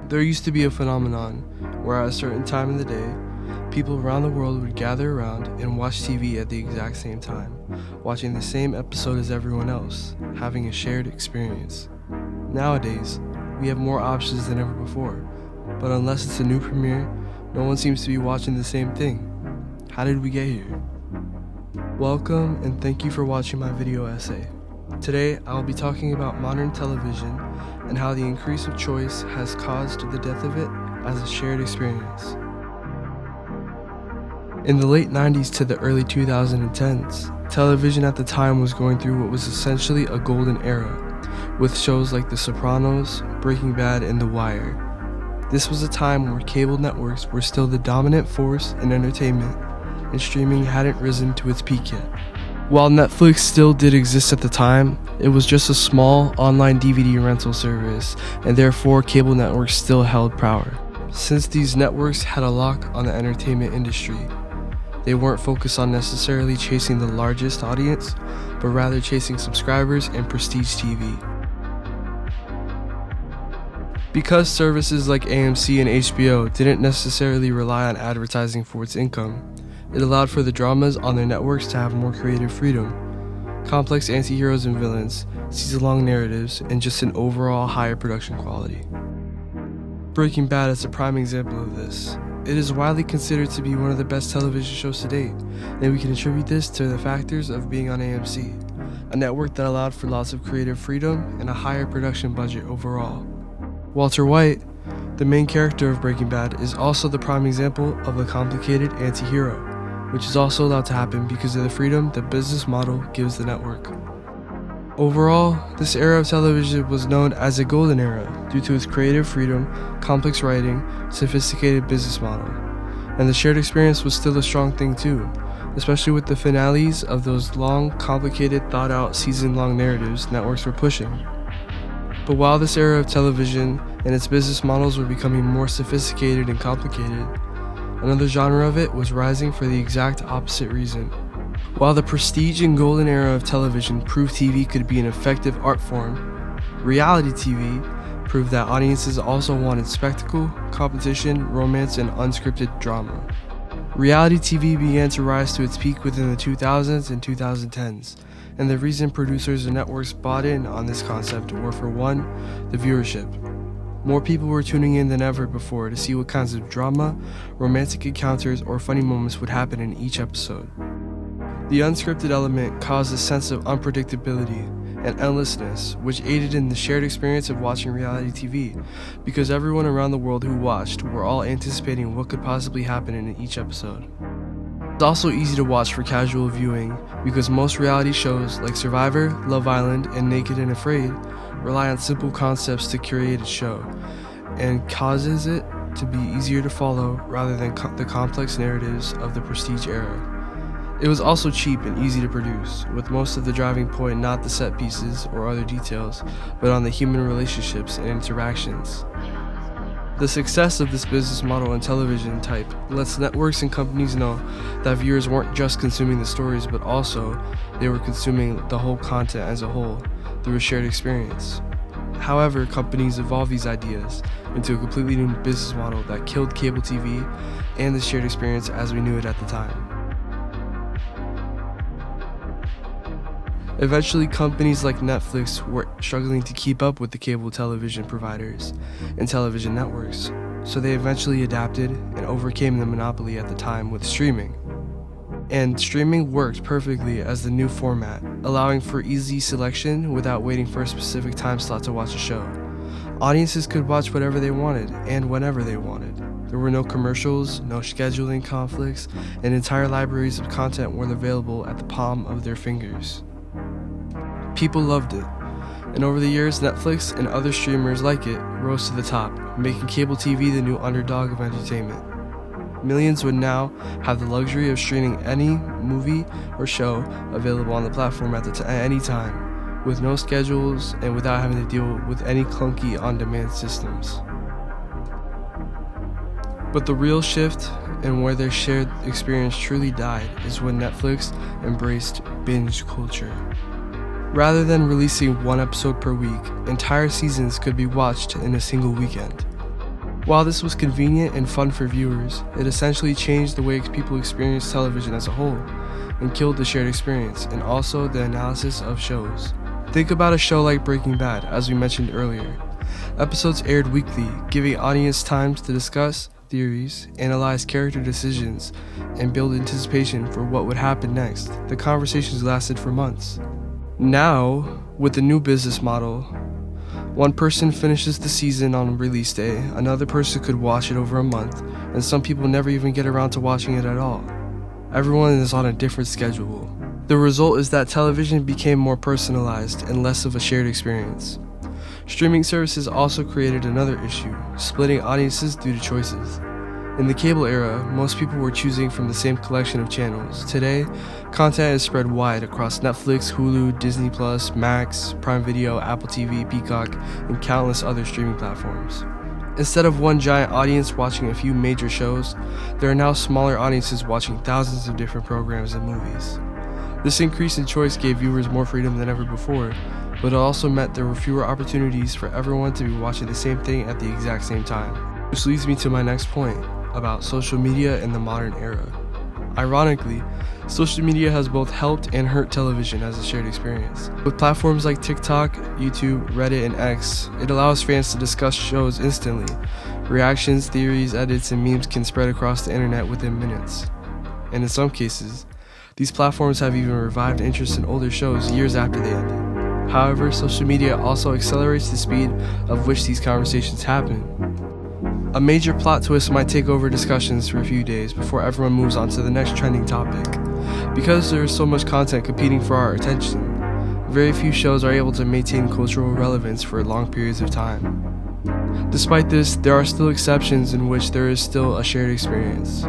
There used to be a phenomenon where at a certain time in the day, people around the world would gather around and watch TV at the exact same time, watching the same episode as everyone else, having a shared experience. Nowadays, we have more options than ever before, but unless it's a new premiere, no one seems to be watching the same thing. How did we get here? Welcome and thank you for watching my video essay. Today, I will be talking about modern television and how the increase of choice has caused the death of it as a shared experience. In the late 90s to the early 2010s, television at the time was going through what was essentially a golden era, with shows like The Sopranos, Breaking Bad, and The Wire. This was a time where cable networks were still the dominant force in entertainment, and streaming hadn't risen to its peak yet. While Netflix still did exist at the time, it was just a small online DVD rental service, and therefore cable networks still held power. Since these networks had a lock on the entertainment industry, they weren't focused on necessarily chasing the largest audience, but rather chasing subscribers and prestige TV. Because services like AMC and HBO didn't necessarily rely on advertising for its income, it allowed for the dramas on their networks to have more creative freedom, complex anti-heroes and villains, season-long narratives, and just an overall higher production quality. Breaking Bad is a prime example of this. It is widely considered to be one of the best television shows to date, and we can attribute this to the factors of being on AMC, a network that allowed for lots of creative freedom and a higher production budget overall. Walter White, the main character of Breaking Bad, is also the prime example of a complicated anti-hero, which is also allowed to happen because of the freedom the business model gives the network. Overall, this era of television was known as a golden era due to its creative freedom, complex writing, sophisticated business model. And the shared experience was still a strong thing too, especially with the finales of those long, complicated, thought-out, season-long narratives networks were pushing. But while this era of television and its business models were becoming more sophisticated and complicated, another genre of it was rising for the exact opposite reason. While the prestige and golden era of television proved TV could be an effective art form, reality TV proved that audiences also wanted spectacle, competition, romance, and unscripted drama. Reality TV began to rise to its peak within the 2000s and 2010s, and the reason producers and networks bought in on this concept were, for one, the viewership. More people were tuning in than ever before to see what kinds of drama, romantic encounters, or funny moments would happen in each episode. The unscripted element caused a sense of unpredictability and endlessness, which aided in the shared experience of watching reality TV, because everyone around the world who watched were all anticipating what could possibly happen in each episode. It's also easy to watch for casual viewing because most reality shows like Survivor, Love Island, and Naked and Afraid rely on simple concepts to create a show, and causes it to be easier to follow rather than the complex narratives of the prestige era. It was also cheap and easy to produce, with most of the driving point not the set pieces or other details, but on the human relationships and interactions. The success of this business model and television type lets networks and companies know that viewers weren't just consuming the stories, but also they were consuming the whole content as a whole through a shared experience. However, companies evolved these ideas into a completely new business model that killed cable TV and the shared experience as we knew it at the time. Eventually, companies like Netflix were struggling to keep up with the cable television providers and television networks, so they eventually adapted and overcame the monopoly at the time with streaming. And streaming worked perfectly as the new format, allowing for easy selection without waiting for a specific time slot to watch a show. Audiences could watch whatever they wanted and whenever they wanted. There were no commercials, no scheduling conflicts, and entire libraries of content were available at the palm of their fingers. People loved it, and over the years, Netflix and other streamers like it rose to the top, making cable TV the new underdog of entertainment. Millions would now have the luxury of streaming any movie or show available on the platform at any time, with no schedules and without having to deal with any clunky on-demand systems. But the real shift and where their shared experience truly died is when Netflix embraced binge culture. Rather than releasing one episode per week, entire seasons could be watched in a single weekend. While this was convenient and fun for viewers, it essentially changed the way people experience television as a whole, and killed the shared experience, and also the analysis of shows. Think about a show like Breaking Bad, as we mentioned earlier. Episodes aired weekly, giving audience time to discuss theories, analyze character decisions, and build anticipation for what would happen next. The conversations lasted for months. Now, with the new business model, one person finishes the season on release day, another person could watch it over a month, and some people never even get around to watching it at all. Everyone is on a different schedule. The result is that television became more personalized and less of a shared experience. Streaming services also created another issue, splitting audiences due to choices. In the cable era, most people were choosing from the same collection of channels. Today, content is spread wide across Netflix, Hulu, Disney+, Max, Prime Video, Apple TV, Peacock, and countless other streaming platforms. Instead of one giant audience watching a few major shows, there are now smaller audiences watching thousands of different programs and movies. This increase in choice gave viewers more freedom than ever before, but it also meant there were fewer opportunities for everyone to be watching the same thing at the exact same time. Which leads me to my next point, about social media in the modern era. Ironically, social media has both helped and hurt television as a shared experience. With platforms like TikTok, YouTube, Reddit, and X, it allows fans to discuss shows instantly. Reactions, theories, edits, and memes can spread across the internet within minutes. And in some cases, these platforms have even revived interest in older shows years after they ended. However, social media also accelerates the speed of which these conversations happen. A major plot twist might take over discussions for a few days before everyone moves on to the next trending topic. Because there is so much content competing for our attention, very few shows are able to maintain cultural relevance for long periods of time. Despite this, there are still exceptions in which there is still a shared experience.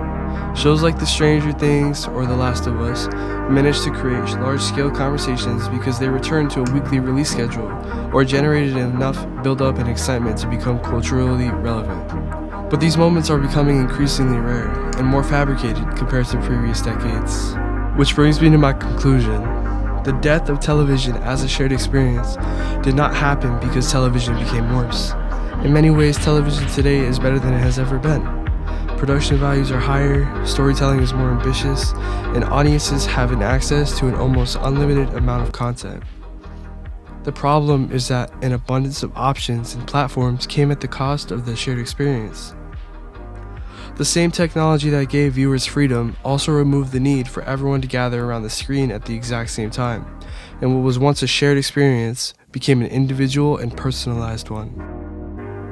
Shows like The Stranger Things or The Last of Us managed to create large-scale conversations because they returned to a weekly release schedule or generated enough build-up and excitement to become culturally relevant. But these moments are becoming increasingly rare and more fabricated compared to previous decades. Which brings me to my conclusion. The death of television as a shared experience did not happen because television became worse. In many ways, television today is better than it has ever been. Production values are higher, storytelling is more ambitious, and audiences have access to an almost unlimited amount of content. The problem is that an abundance of options and platforms came at the cost of the shared experience. The same technology that gave viewers freedom also removed the need for everyone to gather around the screen at the exact same time, and what was once a shared experience became an individual and personalized one.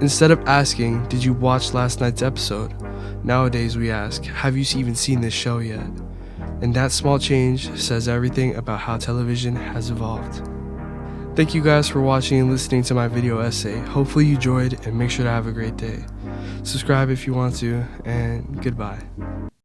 Instead of asking, "Did you watch last night's episode?" nowadays we ask, "Have you even seen this show yet?" And that small change says everything about how television has evolved. Thank you guys for watching and listening to my video essay. Hopefully you enjoyed, and make sure to have a great day. Subscribe if you want to, and goodbye.